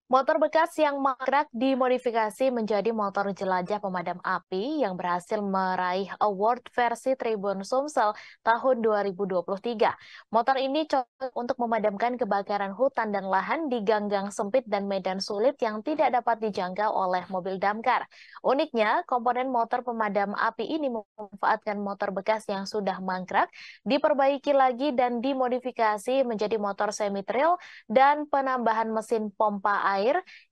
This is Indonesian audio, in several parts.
Motor bekas yang mangkrak dimodifikasi menjadi motor jelajah pemadam api yang berhasil meraih award versi Tribun Sumsel tahun 2023. Motor ini cocok untuk memadamkan kebakaran hutan dan lahan di ganggang sempit dan medan sulit yang tidak dapat dijangkau oleh mobil damkar. Uniknya, komponen motor pemadam api ini memanfaatkan motor bekas yang sudah mangkrak, diperbaiki lagi dan dimodifikasi menjadi motor semi-trail dan penambahan mesin pompa air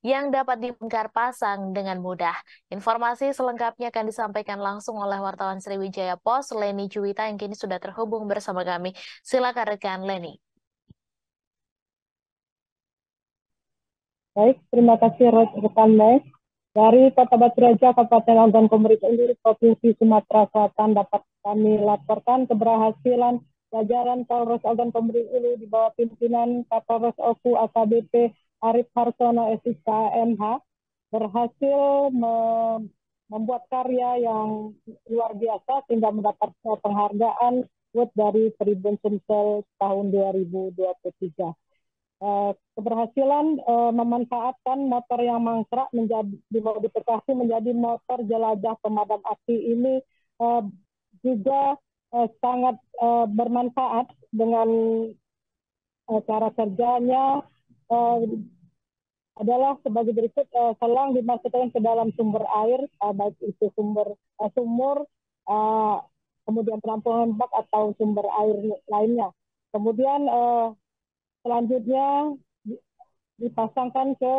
yang dapat dibongkar pasang dengan mudah. Informasi selengkapnya akan disampaikan langsung oleh wartawan Sriwijaya Pos, Leni Juwita yang kini sudah terhubung bersama kami. Silakan rekan Leni. Baik, terima kasih rekan Mes. Dari Kota Batu Raja, Kabupaten Ogan Komering Ilir, Provinsi Sumatera Selatan dapat kami laporkan keberhasilan jajaran Polres Ogan Komering Ilir di bawah pimpinan Kapolres Oku AKBP Arif Harsono SIK MH berhasil membuat karya yang luar biasa sehingga mendapat penghargaan dari Tribun Sumsel tahun 2023. Keberhasilan memanfaatkan motor yang mangkrak menjadi dimodifikasi menjadi motor jelajah pemadam api ini juga sangat bermanfaat dengan cara kerjanya adalah sebagai berikut. Selang dimasukkan ke dalam sumber air, baik itu sumur, kemudian penampungan bak atau sumber air lainnya. Kemudian selanjutnya dipasangkan ke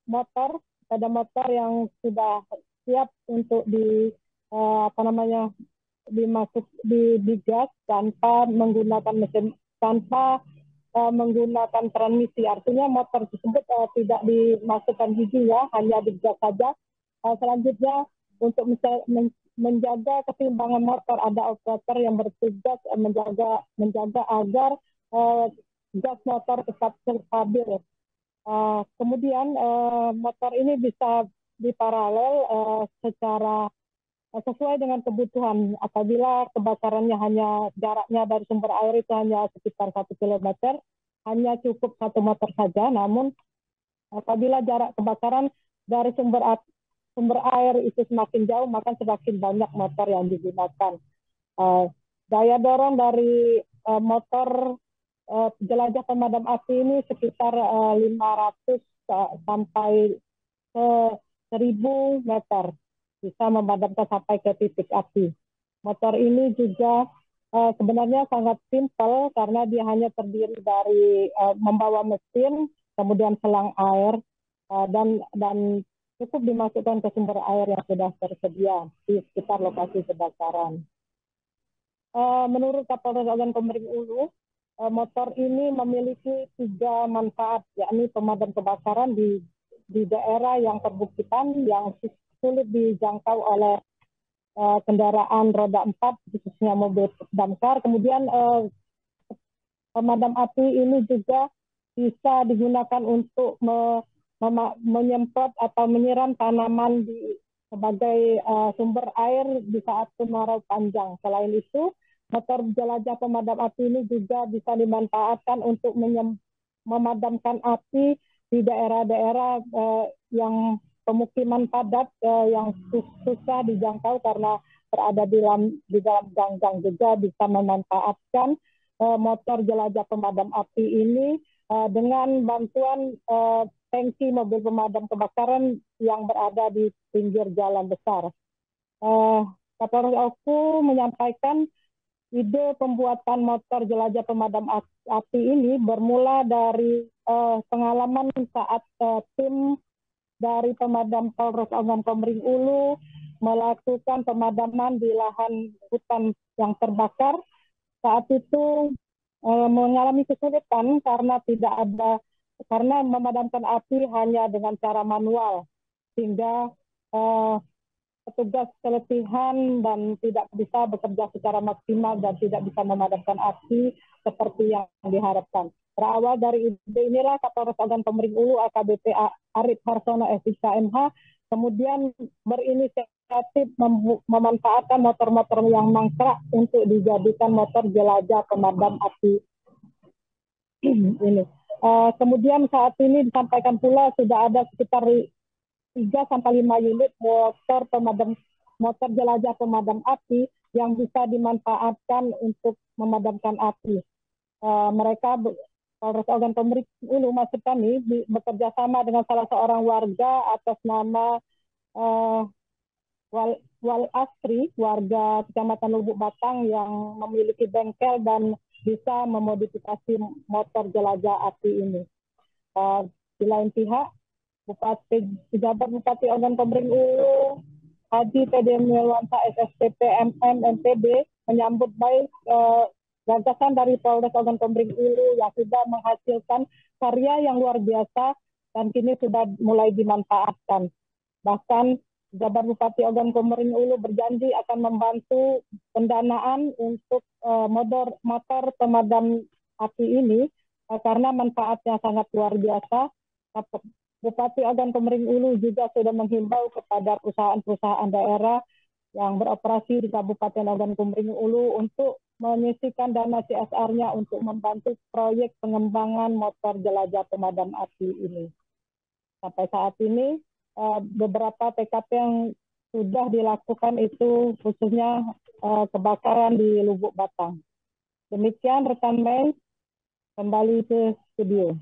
motor, pada motor yang sudah siap untuk digas tanpa menggunakan mesin, tanpa menggunakan transmisi. Artinya motor tersebut tidak dimasukkan gigi, ya, hanya digas saja. Selanjutnya untuk menjaga keseimbangan motor, ada operator yang bertugas menjaga agar gas motor tetap stabil. Kemudian motor ini bisa diparalel secara sesuai dengan kebutuhan. Apabila kebakarannya hanya jaraknya dari sumber air itu hanya sekitar 1 kilometer, hanya cukup satu motor saja. Namun apabila jarak kebakaran dari sumber air itu semakin jauh, maka semakin banyak motor yang digunakan. Daya dorong dari motor jelajah pemadam api ini sekitar 500 sampai ke 1000 meter, bisa memadamkan sampai ke titik api. Motor ini juga sebenarnya sangat simpel karena dia hanya terdiri dari membawa mesin, kemudian selang air, dan cukup dimasukkan ke sumber air yang sudah tersedia di sekitar lokasi kebakaran. Menurut Kapolres Ogan Komering Ulu, motor ini memiliki 3 manfaat, yakni pemadam kebakaran di daerah yang perbukitan yang sulit dijangkau oleh kendaraan roda 4, khususnya mobil damkar. Kemudian pemadam api ini juga bisa digunakan untuk menyemprot atau menyiram tanaman sebagai sumber air di saat kemarau panjang. Selain itu, motor jelajah pemadam api ini juga bisa dimanfaatkan untuk memadamkan api di daerah-daerah yang pemukiman padat yang susah dijangkau karena berada di dalam gang-gang. Juga bisa memanfaatkan motor jelajah pemadam api ini dengan bantuan tangki mobil pemadam kebakaran yang berada di pinggir jalan besar. Kapolres Oku menyampaikan ide pembuatan motor jelajah pemadam api ini bermula dari pengalaman saat tim dari pemadam Polres Ogan Komering Ulu melakukan pemadaman di lahan hutan yang terbakar. Saat itu mengalami kesulitan karena memadamkan api hanya dengan cara manual, sehingga petugas keletihan dan tidak bisa bekerja secara maksimal dan tidak bisa memadamkan api seperti yang diharapkan. Berawal dari ide inilah Kapolres Ogan Komering Ulu AKBP Arif Harsono SIK MH kemudian berinisiatif memanfaatkan motor-motor yang mangkrak untuk dijadikan motor jelajah pemadam api ini. Kemudian saat ini disampaikan pula sudah ada sekitar 3-5 unit motor jelajah pemadam api yang bisa dimanfaatkan untuk memadamkan api. Mereka Polres Ogan Komering Ulu maksud kami bekerja sama dengan salah seorang warga atas nama Wal Astri, warga Kecamatan Lubuk Batang yang memiliki bengkel dan bisa memodifikasi motor jelajah api ini. Di lain pihak, Pejabat Bupati Ogan Komering Ulu Haji T.D. Melwansa SSPP MM NTB menyambut baik gagasan dari Polres Ogan Komering Ulu yang sudah menghasilkan karya yang luar biasa dan kini sudah mulai dimanfaatkan. Bahkan Jabat Bupati Ogan Komering Ulu berjanji akan membantu pendanaan untuk motor pemadam api ini karena manfaatnya sangat luar biasa. Bupati Ogan Komering Ulu juga sudah menghimbau kepada perusahaan-perusahaan daerah yang beroperasi di Kabupaten Ogan Komering Ulu untuk menyisihkan dana CSR-nya untuk membantu proyek pengembangan motor jelajah pemadam api ini. Sampai saat ini beberapa TKP yang sudah dilakukan itu khususnya kebakaran di Lubuk Batang. Demikian rekan Mei, kembali ke studio.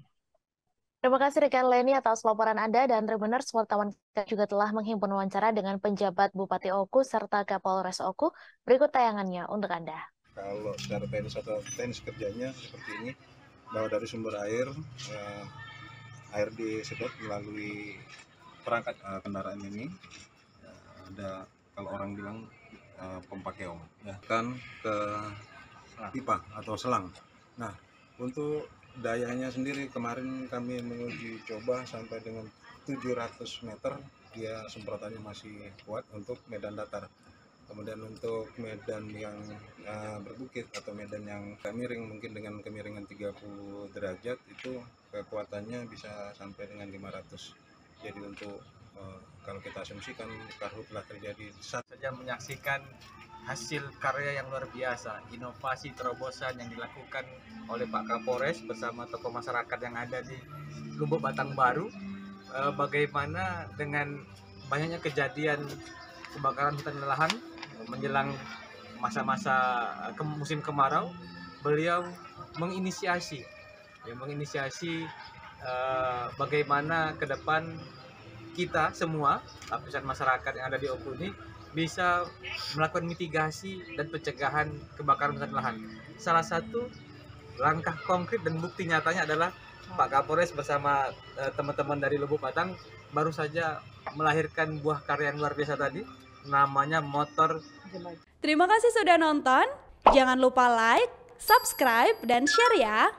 Terima kasih rekan Leni atas laporan Anda, dan Tribuners wartawan kita juga telah menghimpun wawancara dengan penjabat Bupati Oku serta Kapolres Oku. Berikut tayangannya untuk Anda. Kalau secara teknis atau teknis kerjanya seperti ini, bahwa dari sumber air, air disedot melalui perangkat kendaraan ini, ada kalau orang bilang pompa keong, ya kan, ke pipa atau selang. Nah, untuk dayanya sendiri kemarin kami menguji coba sampai dengan 700 meter, dia semprotannya masih kuat untuk medan datar. Kemudian untuk medan yang berbukit atau medan yang miring, mungkin dengan kemiringan 30 derajat itu kekuatannya bisa sampai dengan 500. Jadi untuk kalau kita asumsikan karhut telah terjadi saja menyaksikan hasil karya yang luar biasa, inovasi terobosan yang dilakukan oleh Pak Kapolres bersama tokoh masyarakat yang ada di Lubuk Batang Baru. Bagaimana dengan banyaknya kejadian kebakaran hutan dan lahan menjelang masa-masa musim kemarau, beliau menginisiasi bagaimana ke depan kita semua lapisan masyarakat yang ada di Oku ini bisa melakukan mitigasi dan pencegahan kebakaran hutan dan lahan. Salah satu langkah konkret dan bukti nyatanya adalah Pak Kapolres bersama teman-teman dari Lubuk Batang baru saja melahirkan buah karya yang luar biasa tadi, namanya motor. Terima kasih sudah nonton. Jangan lupa like, subscribe, dan share ya.